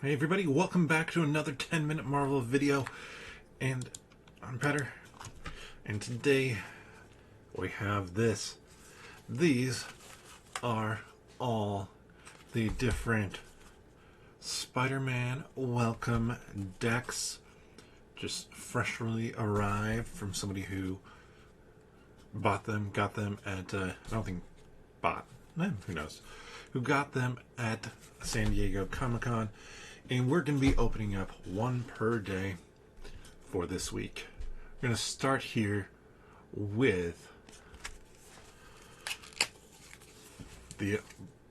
Hey everybody, welcome back to another 10-minute Marvel video, and I'm Petter, and today we have this. These are all the different Spider-Man welcome decks, just freshly arrived from somebody who got them at, I don't think bought, who knows, who got them at San Diego Comic-Con. And we're going to be opening up one per day for this week. We're going to start here with the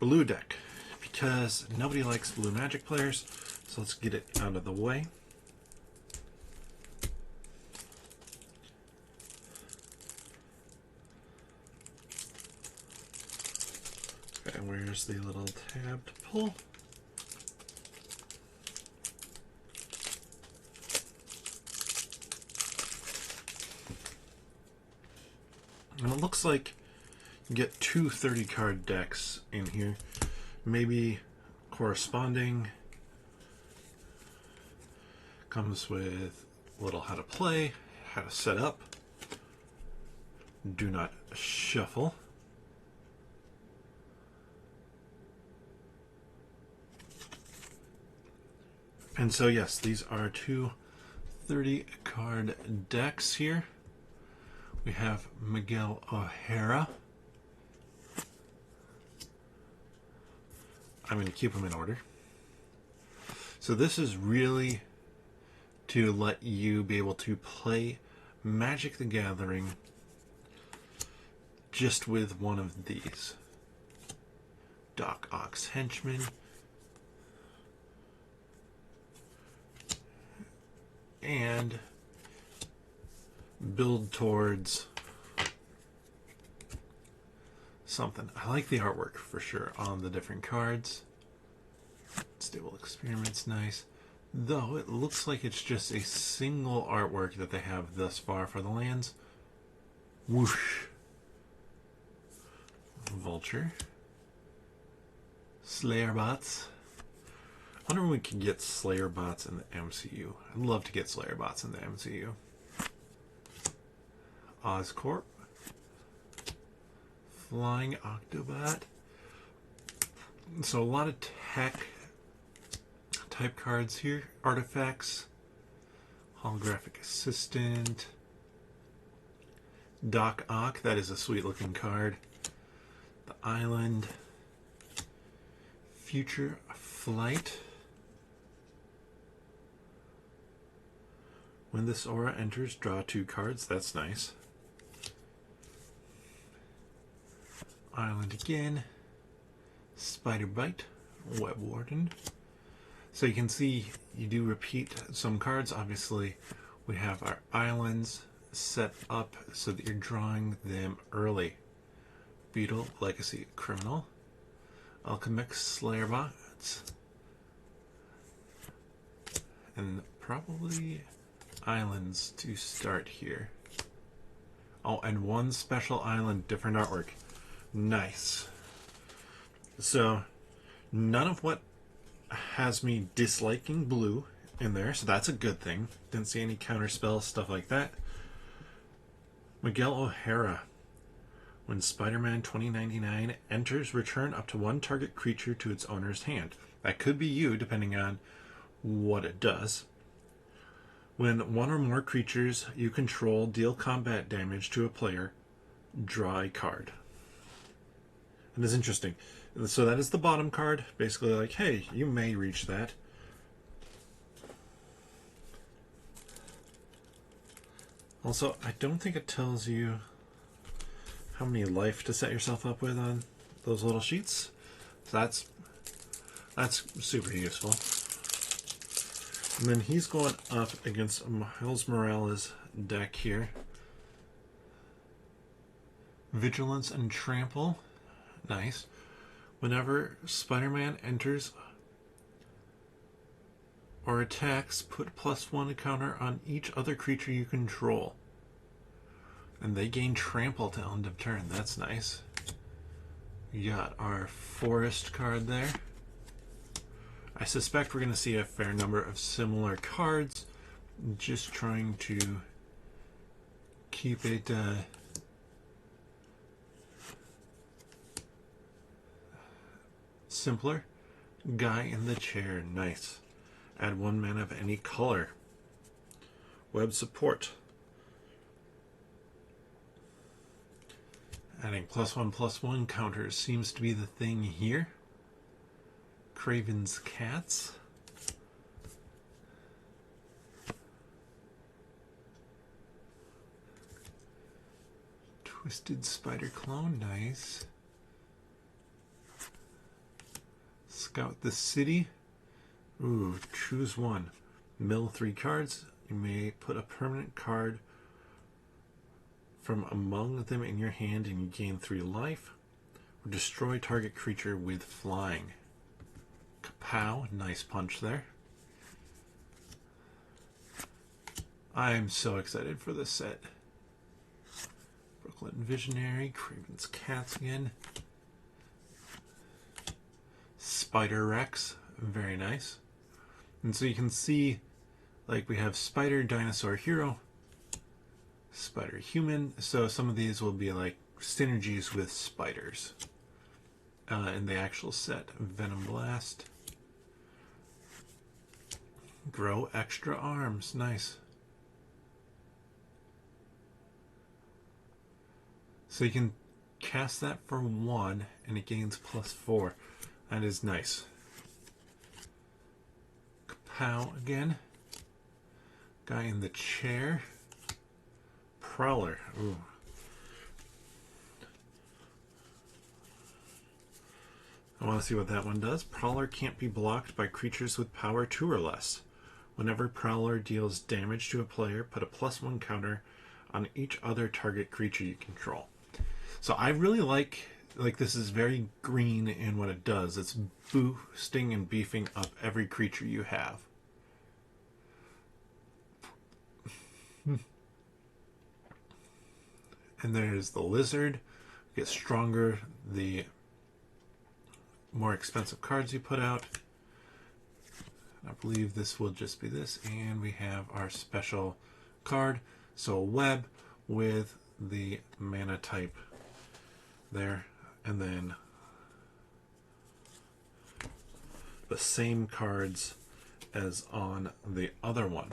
blue deck, because nobody likes blue Magic players, so let's get it out of the way. Okay, where's the little tab to pull? And it looks like you get two 30-card decks in here, maybe corresponding. Comes with a little how to play, how to set up, do not shuffle. And so yes, these are two 30-card decks here. We have Miguel O'Hara. I'm going to keep them in order. So this is really to let you be able to play Magic the Gathering just with one of these. Doc Ock's Henchman. And build towards something. I like the artwork for sure on the different cards. Stable Experiment's nice, though it looks like it's just a single artwork that they have thus far for the lands. Whoosh. Vulture. Slayer bots. I wonder when we could get Slayer bots in the MCU. I'd love to get Slayer bots in the MCU. Oscorp. Flying Octobot. So a lot of tech type cards here. Artifacts. Holographic Assistant. Doc Ock. That is a sweet looking card. The Island. Future Flight. When this aura enters, draw 2 cards. That's nice. Island again. Spider Bite. Web Warden. So you can see you do repeat some cards. Obviously, we have our islands set up so that you're drawing them early. Beetle, Legacy Criminal. Alchemix, Slayer bots. And probably islands to start here. Oh, and one special island, different artwork. Nice. So, none of what has me disliking blue in there, so that's a good thing. Didn't see any counter spells, stuff like that. Miguel O'Hara. When Spider-Man 2099 enters, return up to 1 target creature to its owner's hand. That could be you, depending on what it does. When 1 or more creatures you control deal combat damage to a player, draw a card. And it's interesting. So that is the bottom card. Basically like, hey, you may reach that. Also, I don't think it tells you how many life to set yourself up with on those little sheets. So that's super useful. And then he's going up against Miles Morales' deck here. Vigilance and Trample. Nice. Whenever Spider-Man enters or attacks, put +1 counter on each other creature you control. And they gain Trample till end of turn. That's nice. We got our Forest card there. I suspect we're going to see a fair number of similar cards. Just trying to keep it simpler. Guy in the chair, nice. Add 1 mana of any color. Web support. Adding +1/+1 counters seems to be the thing here. Craven's Cats. Twisted Spider Clone, nice. Scout the City. Ooh, choose one. Mill 3 cards. You may put a permanent card from among them in your hand and you gain 3 life. Or destroy target creature with flying. Kapow, nice punch there. I'm so excited for this set. Brooklyn Visionary, Craven's Cats again. Spider Rex, very nice. And so you can see, like, we have Spider Dinosaur Hero, Spider Human, so some of these will be like synergies with spiders. In the actual set, Venom Blast. Grow Extra Arms, nice. So you can cast that for 1 and it gains +4. That is nice. Kapow again. Guy in the chair. Prowler. Ooh. I want to see what that one does. Prowler can't be blocked by creatures with power 2 or less. Whenever Prowler deals damage to a player, put a +1 counter on each other target creature you control. So I really like this is very green in what it does. It's boosting and beefing up every creature you have. And there's the lizard. Gets stronger the more expensive cards you put out. I believe this will just be this. And we have our special card. So a web with the mana type there. And then the same cards as on the other one.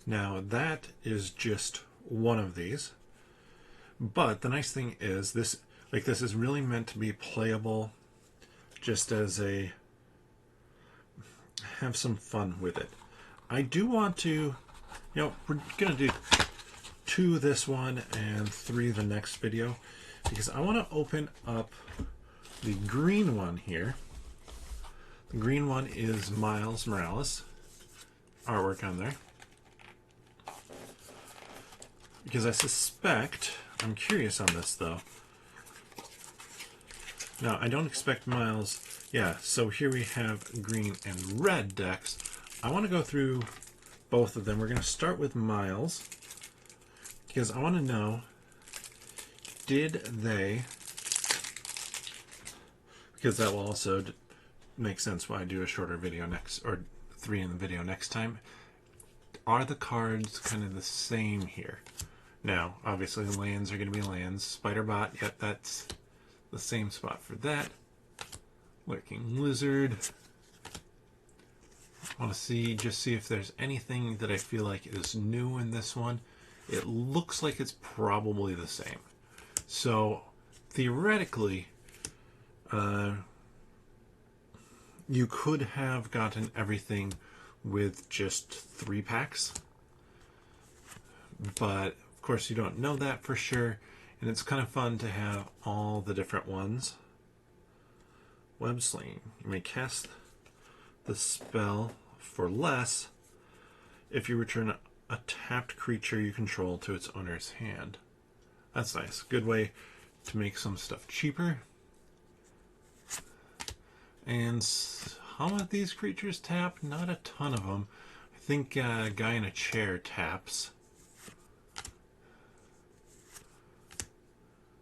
Now that is just one of these. But the nice thing is this is really meant to be playable just as a have some fun with it. I do want to, we're going to do 2 this one and 3 the next video because I want to open up the green one here. The green one is Miles Morales. Artwork on there. Because I suspect, I'm curious on this though. Now, I don't expect Miles. Yeah, so here we have green and red decks. I want to go through both of them. We're going to start with Miles. Because I want to know, did they... Because that will also make sense why I do a shorter video next, or 3 in the video next time. Are the cards kind of the same here? Now, obviously the lands are going to be lands. Spiderbot, yep, that's the same spot for that. Lurking Lizard. I want to just see if there's anything that I feel like is new in this one. It looks like it's probably the same. So, theoretically, you could have gotten everything with just 3 packs. But, of course, you don't know that for sure. And it's kind of fun to have all the different ones. Web Sling. You may cast the spell for less if you return a tapped creature you control to its owner's hand. That's nice. Good way to make some stuff cheaper. And how many of these creatures tap? Not a ton of them. I think a guy in a chair taps.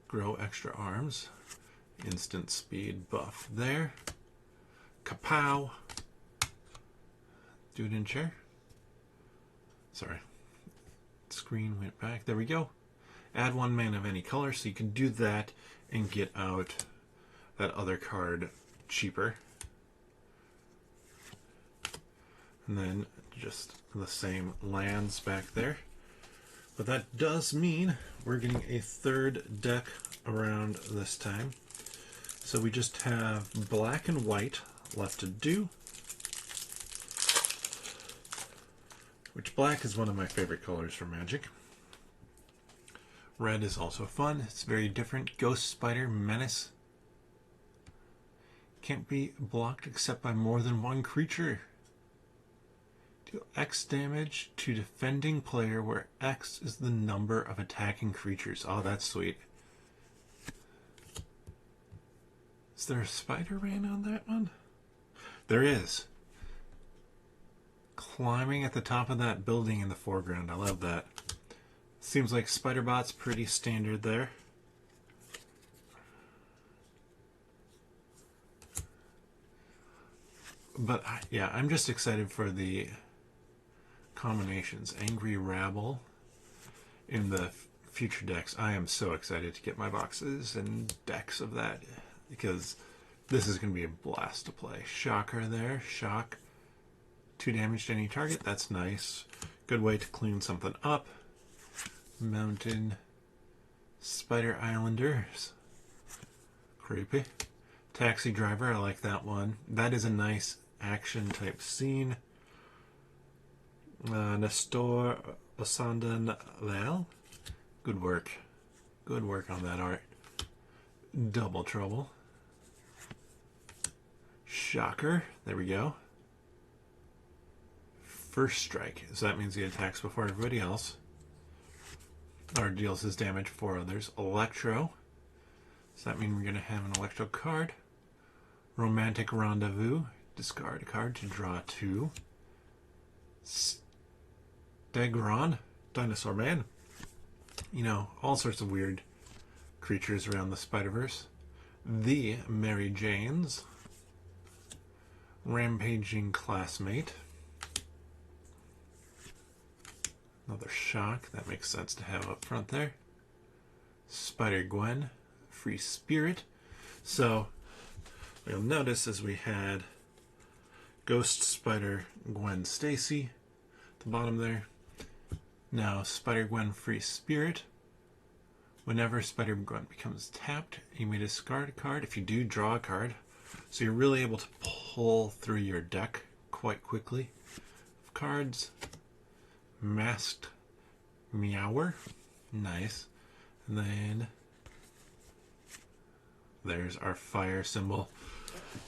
Grow Extra Arms. Instant speed buff there. Kapow. Do it in chair. Sorry. Screen went back. There we go. Add 1 mana of any color, so you can do that and get out that other card cheaper. And then just the same lands back there. But that does mean we're getting a 3rd deck around this time. So we just have black and white left to do. Which black is one of my favorite colors for Magic. Red is also fun. It's very different. Ghost Spider Menace. Can't be blocked except by more than 1 creature. Deal X damage to defending player where X is the number of attacking creatures. Oh, that's sweet. Is there a Spider-Man on that one? There is. Climbing at the top of that building in the foreground. I love that. Seems like Spider-Bot's pretty standard there. But yeah, I'm just excited for the combinations. Angry Rabble in the future decks. I am so excited to get my boxes and decks of that because this is going to be a blast to play. Shocker there. Shock. 2 damage to any target. That's nice. Good way to clean something up. Mountain Spider Islanders. Creepy. Taxi Driver. I like that one. That is a nice action type scene. Nestor Osandan Lel. Good work. Good work on that art. Double Trouble. Shocker. There we go. First Strike. So that means he attacks before everybody else. Or deals his damage before others. Electro. Does that mean we're going to have an Electro card? Romantic Rendezvous. Discard a card to draw 2. Stegron. Dinosaur Man. You know, all sorts of weird creatures around the Spider-Verse. The Mary Janes. Rampaging Classmate. Another Shock. That makes sense to have up front there. Spider-Gwen. Free Spirit. So, what you'll notice is we had Ghost Spider-Gwen Stacy at the bottom there. Now, Spider-Gwen Free Spirit. Whenever Spider-Gwen becomes tapped, you may discard a card. If you do, draw a card. So you're really able to pull through your deck quite quickly. Cards. Masked Meower. Nice. And then there's our fire symbol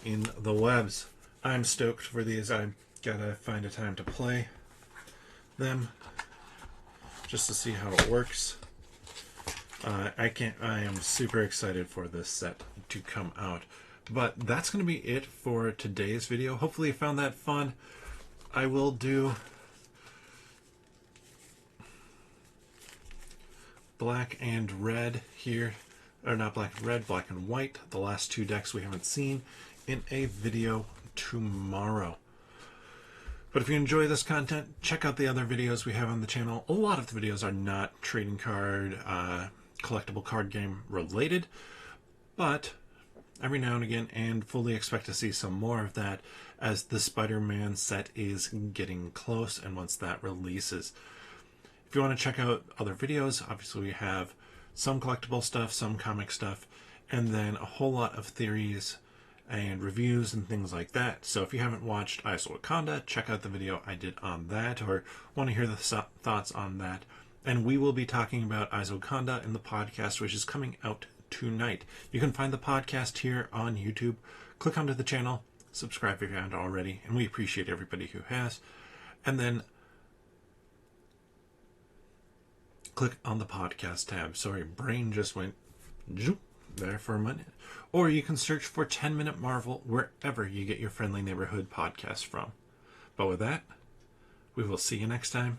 in the webs. I'm stoked for these. I gotta find a time to play them just to see how it works. I am super excited for this set to come out. But that's going to be it for today's video. Hopefully you found that fun. I will do black and red here, or not black and red, black and white, the last 2 decks we haven't seen, in a video tomorrow. But if you enjoy this content, check out the other videos we have on the channel. A lot of the videos are not trading card, collectible card game related, but every now and again, and fully expect to see some more of that as the Spider-Man set is getting close and once that releases. If you want to check out other videos, obviously we have some collectible stuff, some comic stuff, and then a whole lot of theories and reviews and things like that. So if you haven't watched Aizo Wakanda, check out the video I did on that, or want to hear the thoughts on that. And we will be talking about Aizo Wakanda in the podcast, which is coming out tonight. You can find the podcast here on YouTube. Click onto the channel, subscribe if you haven't already, and we appreciate everybody who has. And then click on the podcast tab. Sorry, brain just went there for a minute. Or you can search for 10 Minute Marvel wherever you get your friendly neighborhood podcast from. But with that, we will see you next time.